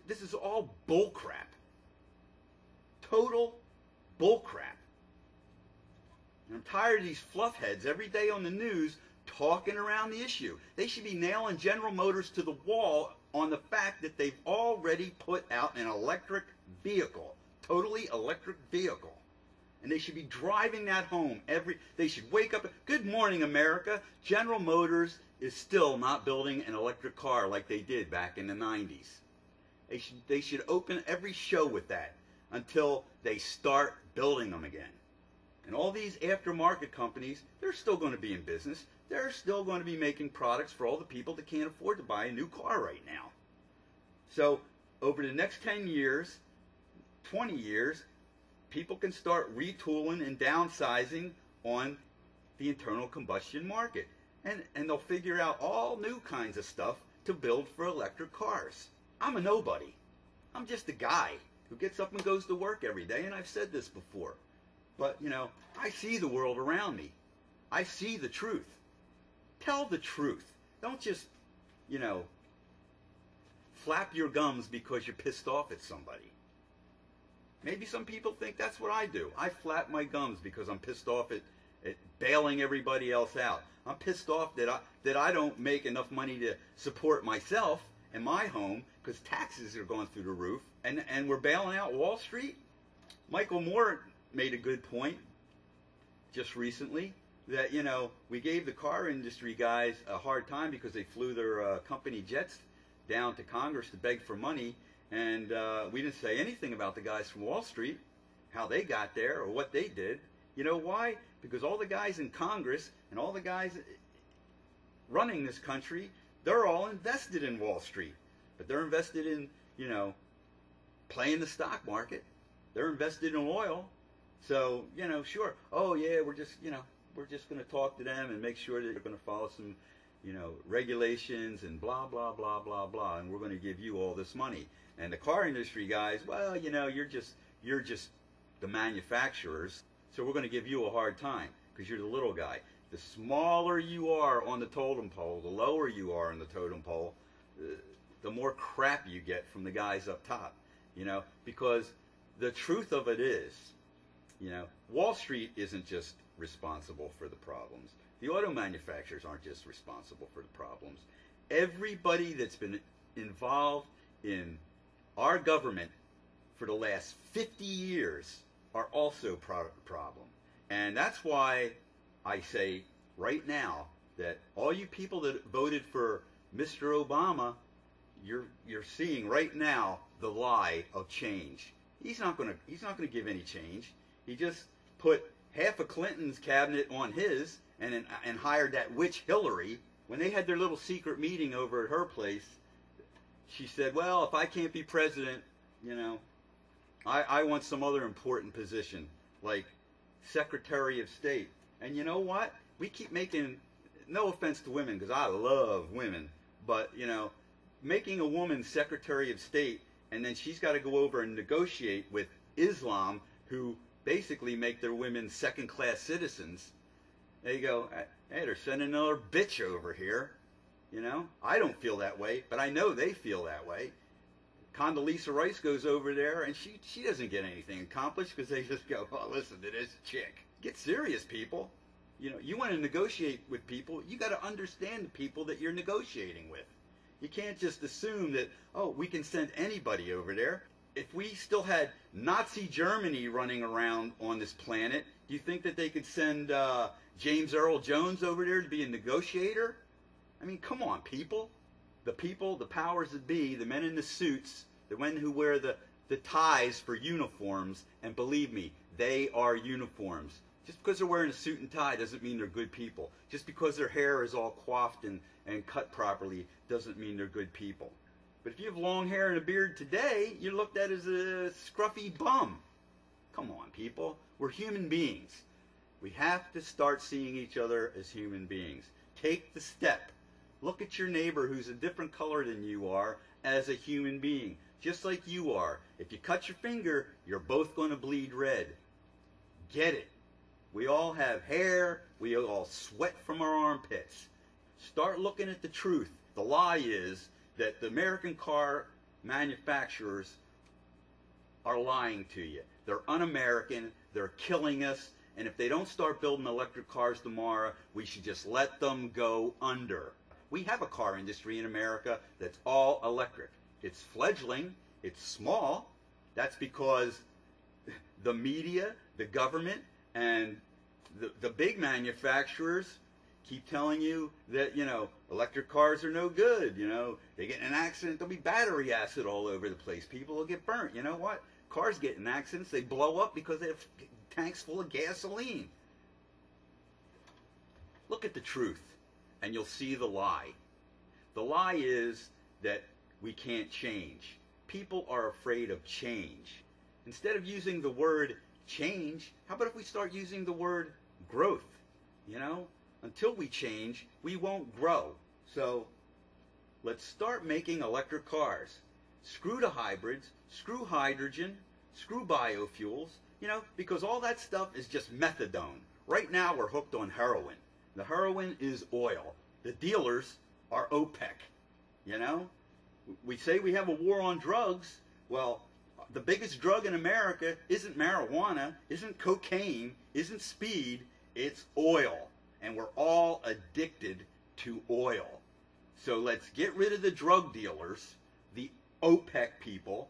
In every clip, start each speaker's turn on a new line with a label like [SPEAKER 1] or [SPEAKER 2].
[SPEAKER 1] This is all bullcrap. Total bullcrap. And I'm tired of these fluffheads every day on the news talking around the issue. They should be nailing General Motors to the wall on the fact that they've already put out an electric vehicle, totally electric vehicle. And they should be driving that home they should wake up. Good morning, America. General Motors is still not building an electric car like they did back in the 90s. They should open every show with that until they start building them again. And all these aftermarket companies, they're still going to be in business. They're still going to be making products for all the people that can't afford to buy a new car right now. So over the next 10 years, 20 years, people can start retooling and downsizing on the internal combustion market. And they'll figure out all new kinds of stuff to build for electric cars. I'm a nobody. I'm just a guy who gets up and goes to work every day, and I've said this before. But, you know, I see the world around me. I see the truth. Tell the truth. Don't just, you know, flap your gums because you're pissed off at somebody. Maybe some people think that's what I do. I flap my gums because I'm pissed off at bailing everybody else out. I'm pissed off that I don't make enough money to support myself and my home because taxes are going through the roof, and we're bailing out Wall Street. Michael Moore made a good point just recently that, you know, we gave the car industry guys a hard time because they flew their company jets down to Congress to beg for money, and we didn't say anything about the guys from Wall Street, how they got there or what they did. You know why? Because all the guys in Congress and all the guys running this country, they're all invested in Wall Street. But they're invested in, you know, playing the stock market. They're invested in oil. So, you know, sure. Oh, yeah, we're just going to talk to them and make sure that they're going to follow some, you know, regulations and blah, blah, blah, blah, blah. And we're going to give you all this money. And the car industry guys, well, you know, you're just the manufacturers. So we're going to give you a hard time because you're the little guy. The smaller you are on the totem pole, the lower you are on the totem pole, the more crap you get from the guys up top, you know, because the truth of it is, you know, Wall Street isn't just responsible for the problems. The auto manufacturers aren't just responsible for the problems. Everybody that's been involved in our government for the last 50 years are also problem. And that's why I say right now that all you people that voted for Mr. Obama, you're seeing right now the lie of change. He's not going to give any change. He just put half of Clinton's cabinet on his and hired that witch Hillary. When they had their little secret meeting over at her place, she said, well, if I can't be president, you know, I want some other important position, like Secretary of State. And you know what? We keep making, no offense to women, because I love women, but, you know, making a woman Secretary of State, and then she's got to go over and negotiate with Islam, who basically make their women second-class citizens. There you go. Hey, they're sending another bitch over here. You know, I don't feel that way, but I know they feel that way. Condoleezza Rice goes over there, and she doesn't get anything accomplished because they just go, oh, listen to this chick. Get serious, people. You know, you want to negotiate with people, you got to understand the people that you're negotiating with. You can't just assume that, oh, we can send anybody over there. If we still had Nazi Germany running around on this planet, do you think that they could send James Earl Jones over there to be a negotiator? I mean, come on, people. The people, the powers that be, the men in the suits, the men who wear the ties for uniforms, and believe me, they are uniforms. Just because they're wearing a suit and tie doesn't mean they're good people. Just because their hair is all coiffed and cut properly doesn't mean they're good people. But if you have long hair and a beard today, you're looked at as a scruffy bum. Come on, people. We're human beings. We have to start seeing each other as human beings. Take the step. Look at your neighbor who's a different color than you are as a human being, just like you are. If you cut your finger, you're both going to bleed red. Get it. We all have hair. We all sweat from our armpits. Start looking at the truth. The lie is that the American car manufacturers are lying to you. They're un-American, they're killing us, and if they don't start building electric cars tomorrow, we should just let them go under. We have a car industry in America that's all electric. It's fledgling, it's small. That's because the media, the government, and the big manufacturers keep telling you that, electric cars are no good. They get in an accident, there'll be battery acid all over the place. People will get burnt. You know what? Cars get in accidents, they blow up because they have tanks full of gasoline. Look at the truth, and you'll see the lie. The lie is that we can't change. People are afraid of change. Instead of using the word change, how about if we start using the word growth? Until we change, we won't grow. So let's start making electric cars. Screw the hybrids, screw hydrogen, screw biofuels, because all that stuff is just methadone. Right now we're hooked on heroin. The heroin is oil. The dealers are OPEC. We say we have a war on drugs. Well, the biggest drug in America isn't marijuana, isn't cocaine, isn't speed, it's oil. And we're all addicted to oil. So let's get rid of the drug dealers, the OPEC people,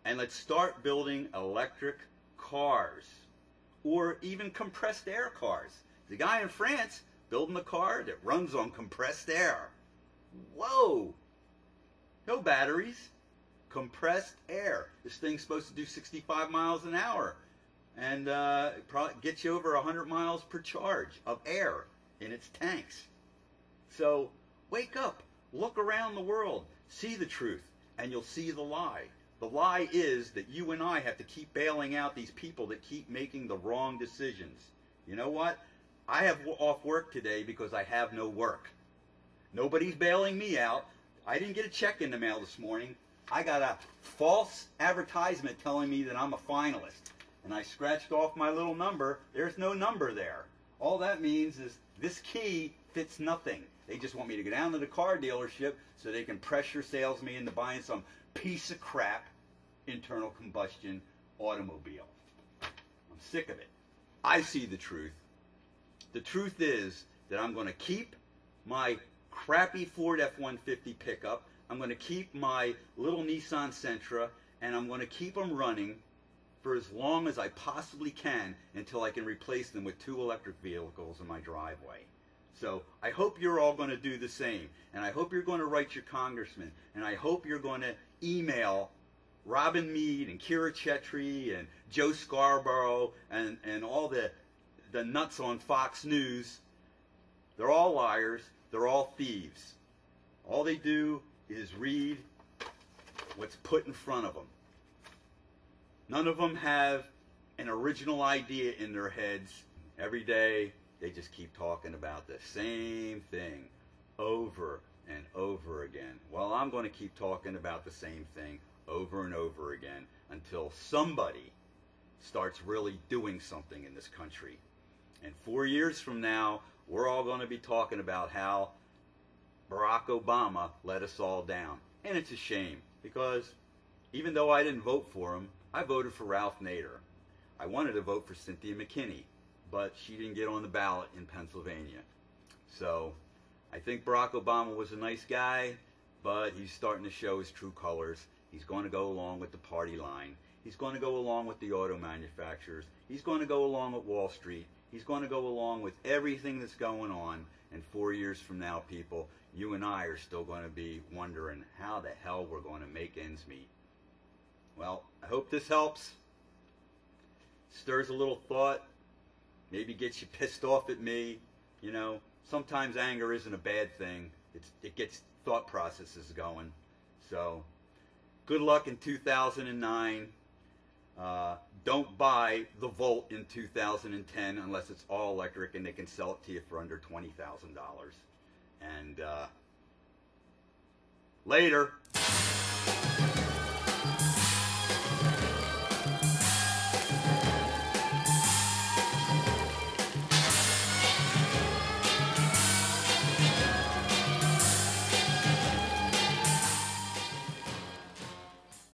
[SPEAKER 1] and let's start building electric cars, or even compressed air cars. The guy in France building a car that runs on compressed air. Whoa! No batteries, compressed air. This thing's supposed to do 65 miles an hour, and it probably gets you over 100 miles per charge of air in its tanks. So wake up, look around the world, see the truth, and you'll see the lie. The lie is that you and I have to keep bailing out these people that keep making the wrong decisions. You know what? I have off work today because I have no work. Nobody's bailing me out. I didn't get a check in the mail this morning. I got a false advertisement telling me that I'm a finalist. And I scratched off my little number. There's no number there. All that means is this key fits nothing. They just want me to go down to the car dealership so they can pressure sales me into buying some piece of crap internal combustion automobile. I'm sick of it. I see the truth. The truth is that I'm going to keep my crappy Ford F-150 pickup. I'm going to keep my little Nissan Sentra, and I'm going to keep them running for as long as I possibly can until I can replace them with 2 electric vehicles in my driveway. So I hope you're all going to do the same, and I hope you're going to write your congressman, and I hope you're going to email Robin Meade and Kira Chetri and Joe Scarborough and all the nuts on Fox News. They're all liars. They're all thieves. All they do is read what's put in front of them. None of them have an original idea in their heads. Every day they just keep talking about the same thing over and over again. Well, I'm going to keep talking about the same thing over and over again until somebody starts really doing something in this country. And 4 years from now, we're all going to be talking about how Barack Obama let us all down. And it's a shame, because even though I didn't vote for him, I voted for Ralph Nader. I wanted to vote for Cynthia McKinney, but she didn't get on the ballot in Pennsylvania. So I think Barack Obama was a nice guy, but he's starting to show his true colors. He's going to go along with the party line. He's going to go along with the auto manufacturers. He's going to go along with Wall Street. He's going to go along with everything that's going on. And 4 years from now, people, you and I are still going to be wondering how the hell we're going to make ends meet. Well, I hope this helps. Stirs a little thought. Maybe gets you pissed off at me. Sometimes anger isn't a bad thing. It gets thought processes going. So, good luck in 2009. Don't buy the Volt in 2010 unless it's all electric and they can sell it to you for under $20,000. And later.